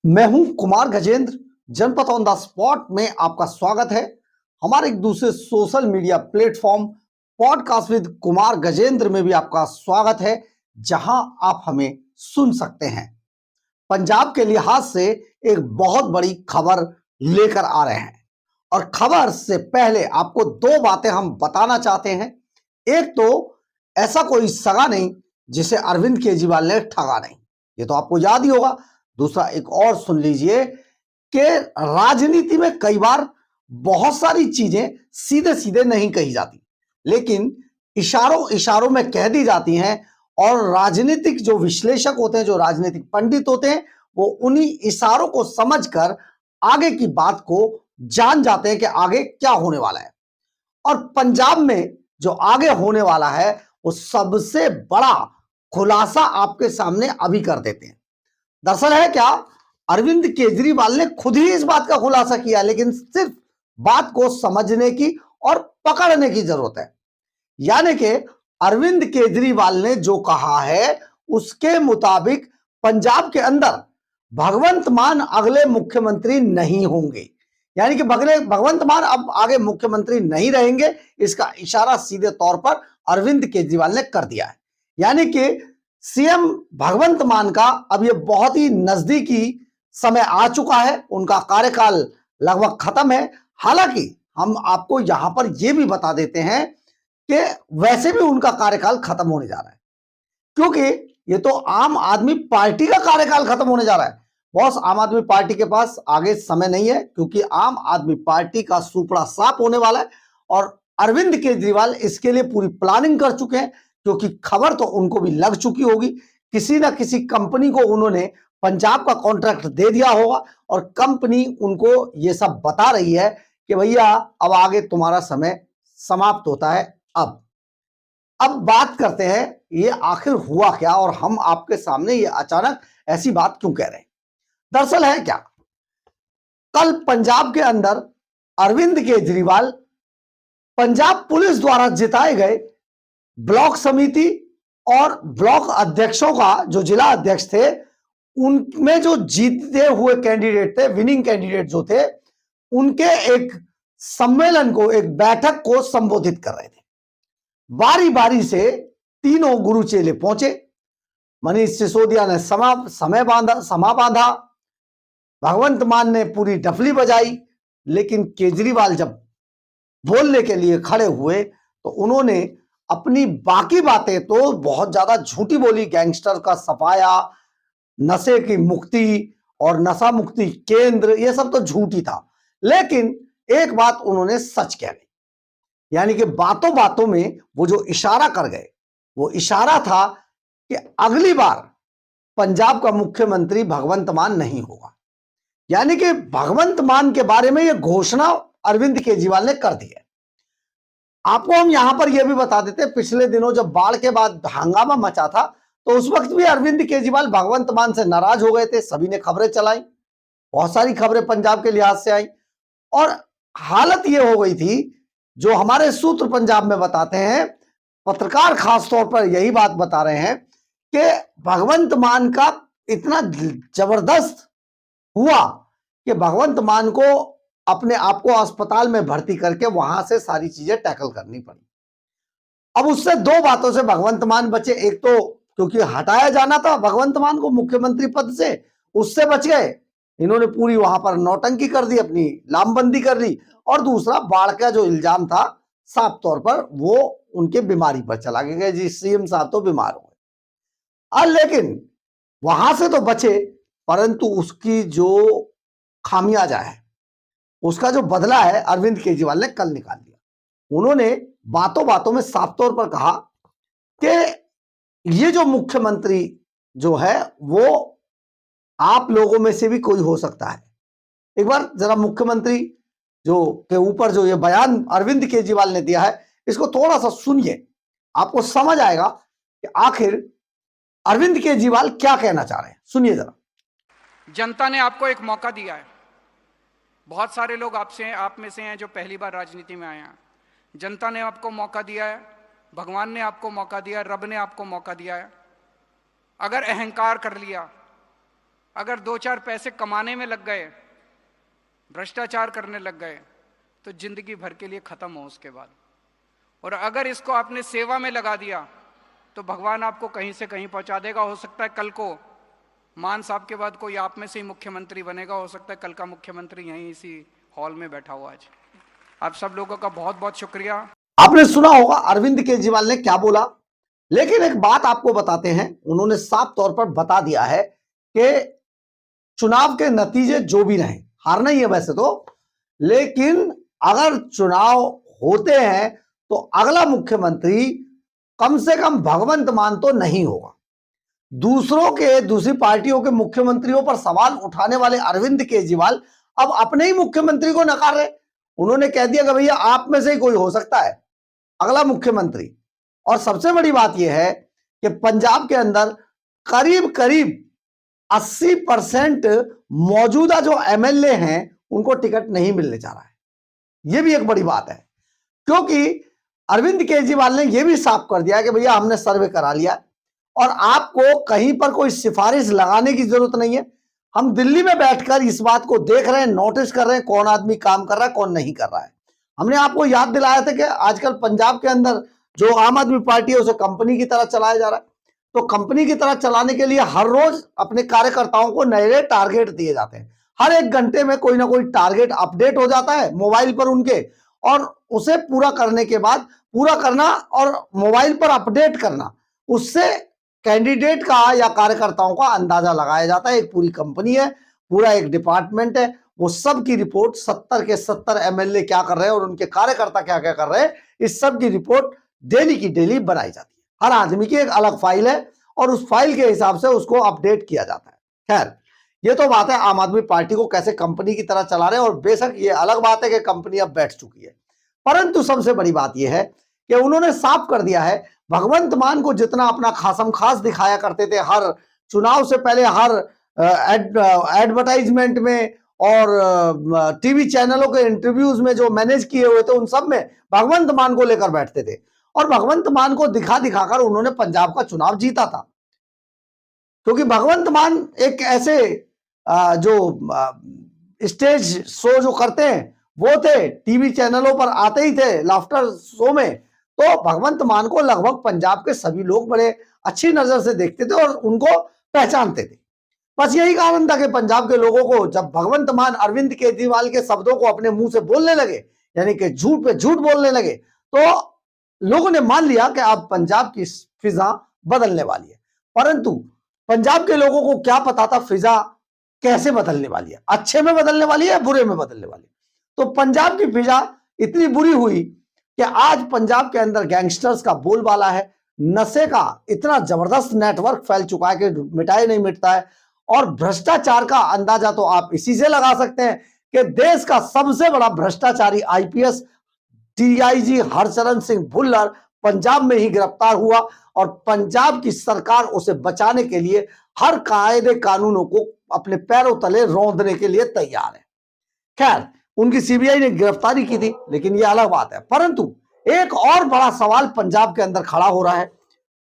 मैं हूं कुमार गजेंद्र। जनपद ऑन द स्पॉट में आपका स्वागत है। हमारे एक दूसरे social media platform podcast with Kumar Gajendra में भी आपका स्वागत है, जहां आप हमें सुन सकते हैं। पंजाब के लिहाज से एक बहुत बड़ी खबर लेकर आ रहे हैं, और खबर से पहले आपको दो बातें हम बताना चाहते हैं। एक तो ऐसा कोई सगा नहीं जिसे अरविंद केजरीवाल ने ठगा नहीं, ये तो आपको याद ही होगा। दूसरा एक और सुन लीजिए कि राजनीति में कई बार बहुत सारी चीजें सीधे सीधे नहीं कही जाती, लेकिन इशारों इशारों में कह दी जाती हैं। और राजनीतिक जो विश्लेषक होते हैं, जो राजनीतिक पंडित होते हैं, वो उन्हीं इशारों को समझकर आगे की बात को जान जाते हैं कि आगे क्या होने वाला है। और पंजाब में जो आगे होने वाला है वो सबसे बड़ा खुलासा आपके सामने अभी कर देते हैं। दरअसल है क्या, अरविंद केजरीवाल ने खुद ही इस बात का खुलासा किया, लेकिन सिर्फ बात को समझने की और पकड़ने की जरूरत है। यानी कि अरविंद केजरीवाल ने जो कहा है उसके मुताबिक पंजाब के अंदर भगवंत मान अगले मुख्यमंत्री नहीं होंगे। यानी कि भगवंत मान अब आगे मुख्यमंत्री नहीं रहेंगे, इसका इशारा सीधे तौर पर अरविंद केजरीवाल ने कर दिया है। यानी कि सीएम भगवंत मान का अब ये बहुत ही नजदीकी समय आ चुका है, उनका कार्यकाल लगभग खत्म है। हालांकि हम आपको यहां पर यह भी बता देते हैं कि वैसे भी उनका कार्यकाल खत्म होने जा रहा है, क्योंकि ये तो आम आदमी पार्टी का कार्यकाल खत्म होने जा रहा है। बॉस, आम आदमी पार्टी के पास आगे समय नहीं है, क्योंकि आम आदमी पार्टी का सुपड़ा साफ होने वाला है। और अरविंद केजरीवाल इसके लिए पूरी प्लानिंग कर चुके हैं, क्योंकि खबर तो उनको भी लग चुकी होगी। किसी ना किसी कंपनी को उन्होंने पंजाब का कॉन्ट्रैक्ट दे दिया होगा, और कंपनी उनको यह सब बता रही है कि भैया अब आगे तुम्हारा समय समाप्त होता है। अब बात करते हैं ये आखिर हुआ क्या, और हम आपके सामने ये अचानक ऐसी बात क्यों कह रहे हैं। दरअसल है क्या, कल पंजाब के अंदर अरविंद केजरीवाल पंजाब पुलिस द्वारा जिताए गए ब्लॉक समिति और ब्लॉक अध्यक्षों का, जो जिला अध्यक्ष थे, उनमें जो जीते हुए कैंडिडेट थे, विनिंग कैंडिडेट जो थे, उनके एक सम्मेलन को, एक बैठक को संबोधित कर रहे थे। बारी बारी से तीनों गुरु चेले पहुंचे। मनीष सिसोदिया ने समा बांधा, भगवंत मान ने पूरी डफली बजाई, लेकिन केजरीवाल जब बोलने के लिए खड़े हुए तो उन्होंने अपनी बाकी बातें तो बहुत ज्यादा झूठी बोली। गैंगस्टर का सफाया, नशे की मुक्ति और नशा मुक्ति केंद्र, यह सब तो झूठी था। लेकिन एक बात उन्होंने सच कह दी, यानी कि बातों बातों में वो जो इशारा कर गए, वो इशारा था कि अगली बार पंजाब का मुख्यमंत्री भगवंत मान नहीं होगा। यानी कि भगवंत मान के बारे में यह घोषणा अरविंद केजरीवाल ने कर दी है। आपको हम यहां पर यह भी बता देते, पिछले दिनों जब बाढ़ के बाद हंगामा मचा था, तो उस वक्त भी अरविंद केजरीवाल भगवंत मान से नाराज हो गए थे। सभी ने खबरें चलाई, बहुत सारी खबरें पंजाब के लिहाज से आई, और हालत यह हो गई थी, जो हमारे सूत्र पंजाब में बताते हैं, पत्रकार खासतौर पर यही बात बता रहे हैं कि भगवंत मान का इतना जबरदस्त हुआ कि भगवंत मान को अपने आप को अस्पताल में भर्ती करके वहां से सारी चीजें टैकल करनी पड़ी। अब उससे दो बातों से भगवंत मान बचे। एक तो क्योंकि हटाया जाना था भगवंत मान को मुख्यमंत्री पद से, उससे बच गए। इन्होंने पूरी वहां पर नौटंकी कर दी, अपनी लामबंदी कर ली। और दूसरा, बाढ़ का जो इल्जाम था, साफ तौर पर वो उनके बीमारी पर चला गया जी, सीएम साहब तो बीमार हो गए। लेकिन वहां से तो बचे, परंतु उसकी जो खामियाजा है, उसका जो बदला है, अरविंद केजरीवाल ने कल निकाल दिया। उन्होंने बातों बातों में साफ तौर पर कहा कि ये जो मुख्यमंत्री जो है वो आप लोगों में से भी कोई हो सकता है। एक बार जरा मुख्यमंत्री जो के ऊपर जो ये बयान अरविंद केजरीवाल ने दिया है, इसको थोड़ा सा सुनिए, आपको समझ आएगा कि आखिर अरविंद केजरीवाल क्या कहना चाह रहे हैं। सुनिए जरा। जनता ने आपको एक मौका दिया है। बहुत सारे लोग आप में से हैं जो पहली बार राजनीति में आए हैं। जनता ने आपको मौका दिया है, भगवान ने आपको मौका दिया है, रब ने आपको मौका दिया है। अगर अहंकार कर लिया, अगर 2-4 पैसे कमाने में लग गए, भ्रष्टाचार करने लग गए, तो जिंदगी भर के लिए खत्म हो उसके बाद। और अगर इसको आपने सेवा में लगा दिया तो भगवान आपको कहीं से कहीं पहुंचा देगा। हो सकता है कल को मान साहब के बाद कोई आप में से ही मुख्यमंत्री बनेगा, हो सकता है कल का मुख्यमंत्री यहीं इसी हॉल में बैठा हुआ। आज आप सब लोगों का बहुत बहुत शुक्रिया। आपने सुना होगा अरविंद केजरीवाल ने क्या बोला, लेकिन एक बात आपको बताते हैं, उन्होंने साफ तौर पर बता दिया है कि चुनाव के नतीजे जो भी रहे, हारना ही है वैसे तो, लेकिन अगर चुनाव होते हैं तो अगला मुख्यमंत्री कम से कम भगवंत मान तो नहीं होगा। दूसरी पार्टियों के मुख्यमंत्रियों पर सवाल उठाने वाले अरविंद केजरीवाल अब अपने ही मुख्यमंत्री को नकार रहे। उन्होंने कह दिया कि भैया आप में से ही कोई हो सकता है अगला मुख्यमंत्री। और सबसे बड़ी बात यह है कि पंजाब के अंदर करीब करीब 80% मौजूदा जो एमएलए हैं उनको टिकट नहीं मिलने जा रहा है। यह भी एक बड़ी बात है, क्योंकि अरविंद केजरीवाल ने यह भी साफ कर दिया कि भैया हमने सर्वे करा लिया और आपको कहीं पर कोई सिफारिश लगाने की जरूरत नहीं है। हम दिल्ली में बैठकर इस बात को देख रहे हैं, नोटिस कर रहे हैं कौन आदमी काम कर रहा है कौन नहीं कर रहा है। हमने आपको याद दिलाया था कि आजकल पंजाब के अंदर जो आम आदमी पार्टी है उसे कंपनी की तरह चलाया जा रहा है। तो कंपनी की तरह चलाने के लिए हर रोज अपने कार्यकर्ताओं को नए टारगेट दिए जाते हैं। हर 1 घंटे में कोई ना कोई टारगेट अपडेट हो जाता है मोबाइल पर उनके, और उसे पूरा करने के बाद पूरा करना और मोबाइल पर अपडेट करना, उससे कैंडिडेट का या कार्यकर्ताओं का अंदाजा लगाया जाता है। एक पूरी कंपनी है, पूरा एक डिपार्टमेंट है, वो सब की रिपोर्ट 70 के 70 एमएलए क्या कर रहे हैं और उनके कार्यकर्ता क्या क्या कर रहे हैं, इस सब की रिपोर्ट डेली की डेली बनाई जाती है। हर आदमी की एक अलग फाइल है और उस फाइल के हिसाब से उसको अपडेट किया जाता है। खैर, ये तो बात है आम आदमी पार्टी को कैसे कंपनी की तरह चला रहे हैं, और बेशक ये अलग बात है कि कंपनी अब बैठ चुकी है। परंतु सबसे बड़ी बात यह है कि उन्होंने साफ कर दिया है, भगवंत मान को जितना अपना खासम खास दिखाया करते थे हर चुनाव से पहले, हर एडवर्टाइजमेंट में और टीवी चैनलों के इंटरव्यूज में जो मैनेज किए हुए थे उन सब में भगवंत मान को लेकर बैठते थे, और भगवंत मान को दिखा दिखाकर उन्होंने पंजाब का चुनाव जीता था। क्योंकि भगवंत मान एक ऐसे जो स्टेज शो जो करते हैं वो थे, टीवी चैनलों पर आते ही थे लाफ्टर शो में, तो भगवंत मान को लगभग पंजाब के सभी लोग बड़े अच्छी नजर से देखते थे और उनको पहचानते थे। बस यही कारण था कि पंजाब के लोगों को जब भगवंत मान अरविंद केजरीवाल के शब्दों को अपने मुंह से बोलने लगे, यानी कि झूठ पे झूठ बोलने लगे, तो लोगों ने मान लिया कि अब पंजाब की फिजा बदलने वाली है। परंतु पंजाब के लोगों को क्या पता था फिजा कैसे बदलने वाली है, अच्छे में बदलने वाली है बुरे में बदलने वाली है। तो पंजाब की फिजा इतनी बुरी हुई कि आज पंजाब के अंदर गैंगस्टर्स का बोलबाला है, नशे का इतना जबरदस्त नेटवर्क फैल चुका है कि मिटाए नहीं मिटता है, और भ्रष्टाचार का अंदाजा तो आप इसी से लगा सकते हैं कि देश का सबसे बड़ा भ्रष्टाचारी आईपीएस डीआईजी हरचरण सिंह भुल्लर पंजाब में ही गिरफ्तार हुआ, और पंजाब की सरकार उसे बचाने के लिए हर कायदे कानूनों को अपने पैरों तले रौंदने के लिए तैयार है। खैर, उनकी सीबीआई ने गिरफ्तारी की थी, लेकिन यह अलग बात है। परंतु एक और बड़ा सवाल पंजाब के अंदर खड़ा हो रहा है,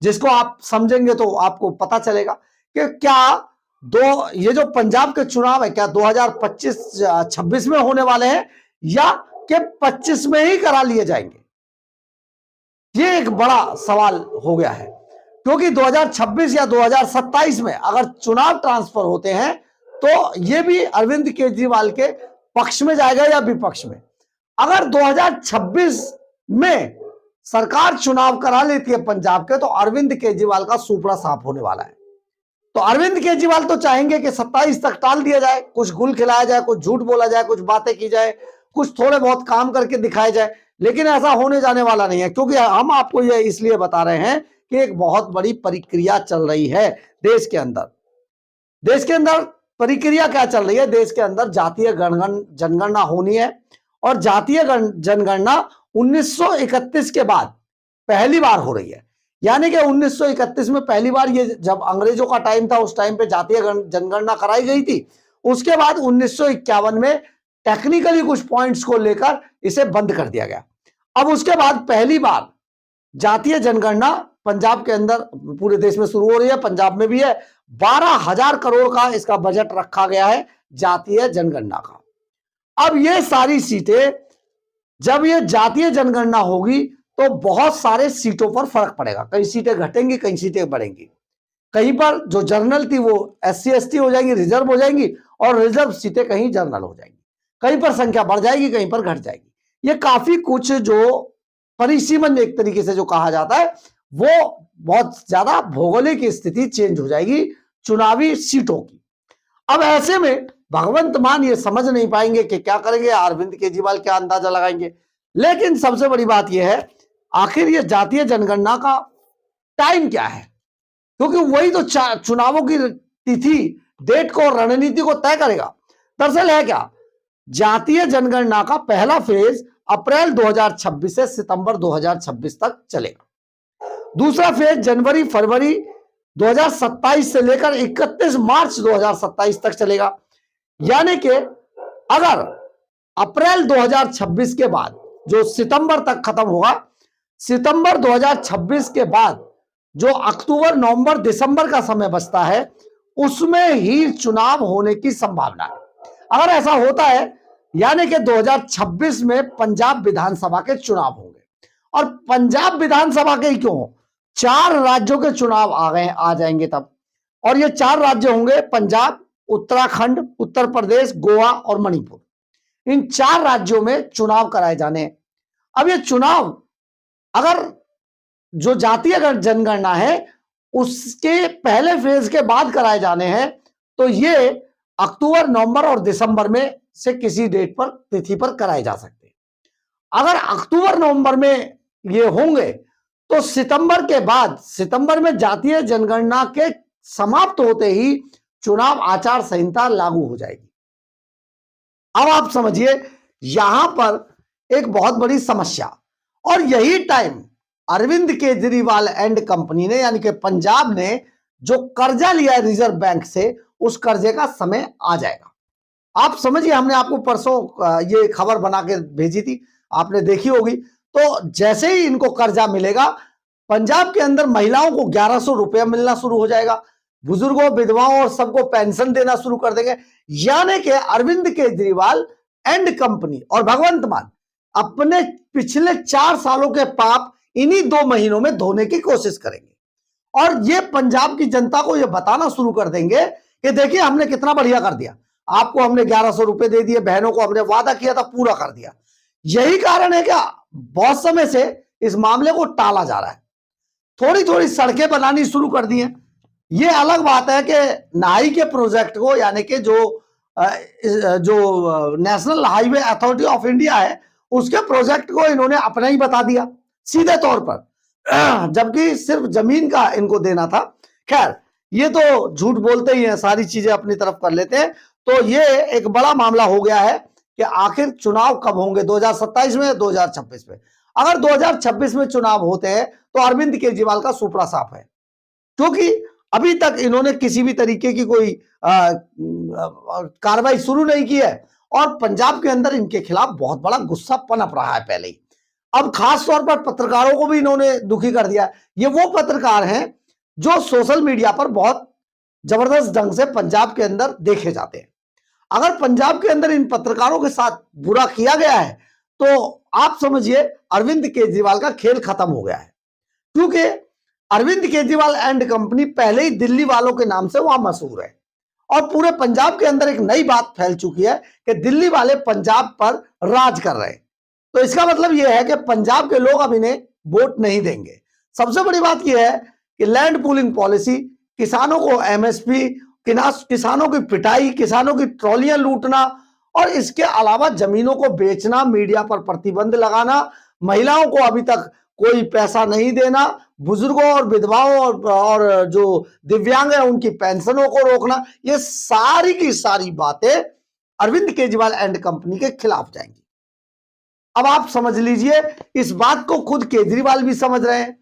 जिसको आप समझेंगे तो आपको पता चलेगा कि क्या ये जो पंजाब के चुनाव है क्या 2025-26 में होने वाले हैं या कि 25 में ही करा लिए जाएंगे। ये एक बड़ा सवाल हो गया है, क्योंकि 2026 या 2027 में अगर चुनाव ट्रांसफर होते हैं तो ये भी अरविंद केजरीवाल के पक्ष में जाएगा या विपक्ष में। अगर 2026 में सरकार चुनाव करा लेती है पंजाब के, तो अरविंद केजरीवाल का सुपड़ा साफ होने वाला है। तो अरविंद केजरीवाल तो चाहेंगे कि 27 तक टाल दिया जाए, कुछ गुल खिलाया जाए, कुछ झूठ बोला जाए, कुछ बातें की जाए, कुछ थोड़े बहुत काम करके दिखाया जाए, लेकिन ऐसा होने जाने वाला नहीं है। क्योंकि हम आपको यह इसलिए बता रहे हैं कि एक बहुत बड़ी प्रक्रिया चल रही है देश के अंदर। देश के अंदर प्रक्रिया क्या चल रही है? देश के अंदर जातीय जनगणना होनी है, और जातीय जनगणना 1931 के बाद पहली बार हो रही है। यानी कि 1931 में पहली बार, ये जब अंग्रेजों का टाइम था उस टाइम पे जातीय जनगणना कराई गई थी। उसके बाद 1951 में टेक्निकली कुछ पॉइंट्स को लेकर इसे बंद कर दिया गया। अब उसके बाद पहली बार जातीय जनगणना पंजाब के अंदर, पूरे देश में शुरू हो रही है, पंजाब में भी है, 12,000 करोड़ का इसका बजट रखा गया है जातीय जनगणना का। अब ये सारी सीटें, जब ये जातीय जनगणना होगी तो बहुत सारे सीटों पर फर्क पड़ेगा। कई सीटें घटेंगी, कई सीटें बढ़ेंगी। कहीं पर जो जनरल थी वो SC ST हो जाएंगी, रिजर्व हो जाएंगी, और रिजर्व सीटें कहीं जनरल हो जाएंगी। कहीं पर संख्या बढ़ जाएगी, कहीं पर घट जाएगी। ये काफी कुछ जो परिसीमन एक तरीके से जो कहा जाता है, वो बहुत ज्यादा भौगोलिक स्थिति चेंज हो जाएगी चुनावी सीटों की। अब ऐसे में भगवंत मान ये समझ नहीं पाएंगे कि क्या करेंगे, अरविंद केजरीवाल क्या अंदाजा लगाएंगे। लेकिन सबसे बड़ी बात यह है, आखिर ये जातीय जनगणना का टाइम क्या है, क्योंकि वही तो चुनावों की तिथि, डेट को, रणनीति को तय करेगा। दरअसल है क्या, जातीय जनगणना का पहला फेज अप्रैल 2026 से सितंबर 2026 तक चलेगा। दूसरा फेज जनवरी फरवरी 2027 से लेकर 31 मार्च 2027 तक चलेगा। यानी कि अगर अप्रैल 2026 के बाद जो सितंबर तक खत्म होगा, सितंबर 2026 के बाद जो अक्टूबर नवंबर दिसंबर का समय बचता है, उसमें ही चुनाव होने की संभावना है। अगर ऐसा होता है, यानी कि 2026 में पंजाब विधानसभा के चुनाव होंगे। और पंजाब विधानसभा के ही क्यों, 4 राज्यों के चुनाव आ जाएंगे तब। और ये 4 राज्य होंगे पंजाब, उत्तराखंड, उत्तर प्रदेश, गोवा और मणिपुर। इन 4 राज्यों में चुनाव कराए जाने हैं। अब ये चुनाव अगर जो जातीय जनगणना है उसके पहले फेज के बाद कराए जाने हैं, तो ये अक्टूबर नवंबर और दिसंबर में से किसी डेट पर, तिथि पर कराए जा सकते हैं। अगर अक्टूबर नवंबर में ये होंगे तो सितंबर के बाद, सितंबर में जातीय जनगणना के समाप्त होते ही चुनाव आचार संहिता लागू हो जाएगी। अब आप समझिए यहां पर एक बहुत बड़ी समस्या, और यही time Arvind Kejriwal and company ने, यानी कि पंजाब ने जो कर्जा लिया है रिजर्व बैंक से, उस कर्जे का समय आ जाएगा। आप समझिए, हमने आपको परसों ये खबर बना के भेजी थी, आपने देखी होगी। तो जैसे ही इनको कर्जा मिलेगा, पंजाब के अंदर महिलाओं को 1100 रुपया मिलना शुरू हो जाएगा, बुजुर्गों, विधवाओं और सबको पेंशन देना शुरू कर देंगे। यानी कि अरविंद केजरीवाल एंड कंपनी और भगवंत मान अपने पिछले 4 सालों के पाप इन्हीं 2 महीनों में धोने की कोशिश करेंगे। और ये पंजाब की जनता को ये बताना शुरू कर देंगे कि देखिए हमने कितना बढ़िया कर दिया, आपको हमने 1100 रुपए दे दिए, बहनों को हमने वादा किया था पूरा कर दिया। यही कारण है क्या बहुत समय से इस मामले को टाला जा रहा है। थोड़ी थोड़ी सड़कें बनानी शुरू कर दी हैं। ये अलग बात है कि नाई के प्रोजेक्ट को, यानी कि जो national highway authority of India है, उसके प्रोजेक्ट को इन्होंने अपना ही बता दिया सीधे तौर पर, जबकि सिर्फ जमीन का इनको देना था। खैर, ये तो झूठ बोलते ही हैं, सारी चीजें अपनी तरफ कर लेते हैं। तो ये एक बड़ा मामला हो गया है कि आखिर चुनाव कब होंगे, 2027 में या 2026 में। अगर 2026 में चुनाव होते हैं तो अरविंद केजरीवाल का सुपड़ा साफ है, क्योंकि अभी तक इन्होंने किसी भी तरीके की कोई कार्रवाई शुरू नहीं की है, और पंजाब के अंदर इनके खिलाफ बहुत बड़ा गुस्सा पनप रहा है पहले ही। अब खास तौर पर पत्रकारों को भी इन्होंने दुखी कर दिया। ये वो पत्रकार हैं जो सोशल मीडिया पर बहुत जबरदस्त ढंग से पंजाब के अंदर देखे जाते हैं। अगर पंजाब के अंदर इन पत्रकारों के साथ बुरा किया गया है तो आप समझिए अरविंद केजरीवाल का खेल खत्म हो गया है, क्योंकि अरविंद केजरीवाल एंड कंपनी पहले ही दिल्ली वालों के नाम से वहां मशहूर है, और पूरे पंजाब के अंदर एक नई बात फैल चुकी है कि दिल्ली वाले पंजाब पर राज कर रहे हैं। तो इसका मतलब यह है कि पंजाब के लोग अब इन्हें वोट नहीं देंगे। सबसे बड़ी बात यह है कि लैंड पूलिंग पॉलिसी, किसानों को MSP, किसानों की पिटाई, किसानों की ट्रॉलियां लूटना, और इसके अलावा जमीनों को बेचना, मीडिया पर प्रतिबंध लगाना, महिलाओं को अभी तक कोई पैसा नहीं देना, बुजुर्गों और विधवाओं और जो दिव्यांग है उनकी पेंशनों को रोकना, ये सारी की सारी बातें अरविंद केजरीवाल एंड कंपनी के खिलाफ जाएंगी। अब आप समझ लीजिए, इस बात को खुद केजरीवाल भी समझ रहे हैं।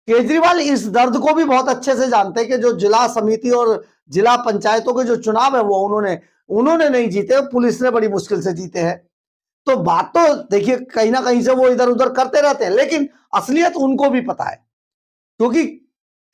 केजरीवाल इस दर्द को भी बहुत अच्छे से जानते हैं कि जो जिला समिति और जिला पंचायतों के जो चुनाव है वो उन्होंने नहीं जीते, पुलिस ने बड़ी मुश्किल से जीते हैं। तो बात तो देखिए कहीं ना कहीं से वो इधर उधर करते रहते हैं, लेकिन असलियत उनको भी पता है, क्योंकि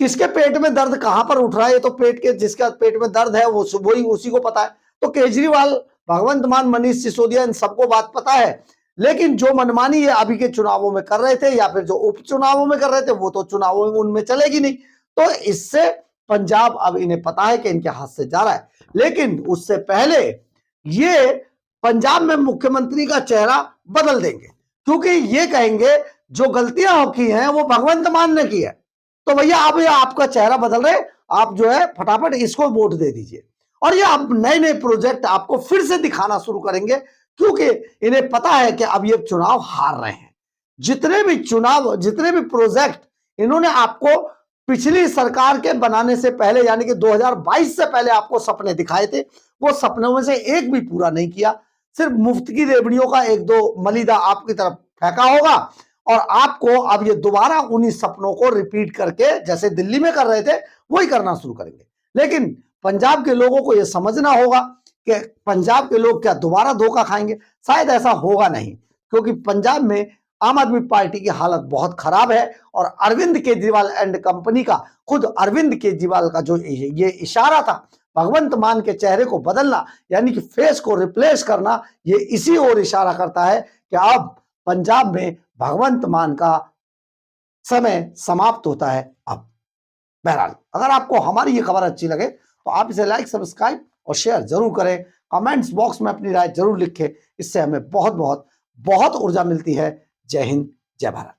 किसके पेट में दर्द कहां पर उठ रहा है, ये तो पेट के जिसका पेट में दर्द है वो वही उसी को पता है। तो केजरीवाल, भगवंत मान, मनीष सिसोदिया, इन सबको बात पता है। लेकिन जो मनमानी ये अभी के चुनावों में कर रहे थे या फिर जो उपचुनावों में कर रहे थे, वो तो चुनावों में उनमें चलेगी नहीं। तो इससे पंजाब अब इन्हें पता है कि इनके हाथ से जा रहा है। लेकिन उससे पहले ये पंजाब में मुख्यमंत्री का चेहरा बदल देंगे, क्योंकि ये कहेंगे जो गलतियां की हैं वो भगवंत मान ने की है। तो भैया अब ये आपका चेहरा बदल रहे, आप जो है फटाफट इसको वोट दे दीजिए। और ये अब नए नए प्रोजेक्ट आपको फिर से दिखाना शुरू करेंगे, क्योंकि इन्हें पता है कि अब ये चुनाव हार रहे हैं। जितने भी प्रोजेक्ट इन्होंने आपको पिछली सरकार के बनाने से पहले यानी कि 2022 से पहले आपको सपने दिखाए थे, वो सपनों में से एक भी पूरा नहीं किया। सिर्फ मुफ्त की रेवड़ियों का एक दो मलीदा आपकी तरफ फेंका होगा और आपको अब ये दोबारा उन्हीं सपनों को रिपीट करके जैसे दिल्ली में कर रहे थे वही करना शुरू करेंगे। लेकिन पंजाब के लोगों को यह समझना होगा कि पंजाब के लोग क्या दोबारा धोखा खाएंगे? शायद ऐसा होगा नहीं, क्योंकि पंजाब में आम आदमी पार्टी की हालत बहुत खराब है और अरविंद केजरीवाल एंड कंपनी का, खुद अरविंद केजरीवाल का जो ये इशारा था भगवंत मान के चेहरे को बदलना यानी कि फेस को रिप्लेस करना, ये इसी ओर इशारा करता है कि अब पंजाब में भगवंत मान का समय समाप्त होता है। अब बहरहाल अगर आपको हमारी ये खबर अच्छी लगे तो आप इसे लाइक, सब्सक्राइब और शेयर जरूर करें। कमेंट्स बॉक्स में अपनी राय जरूर लिखें, इससे हमें बहुत बहुत बहुत ऊर्जा मिलती है। जय हिंद, जय भारत।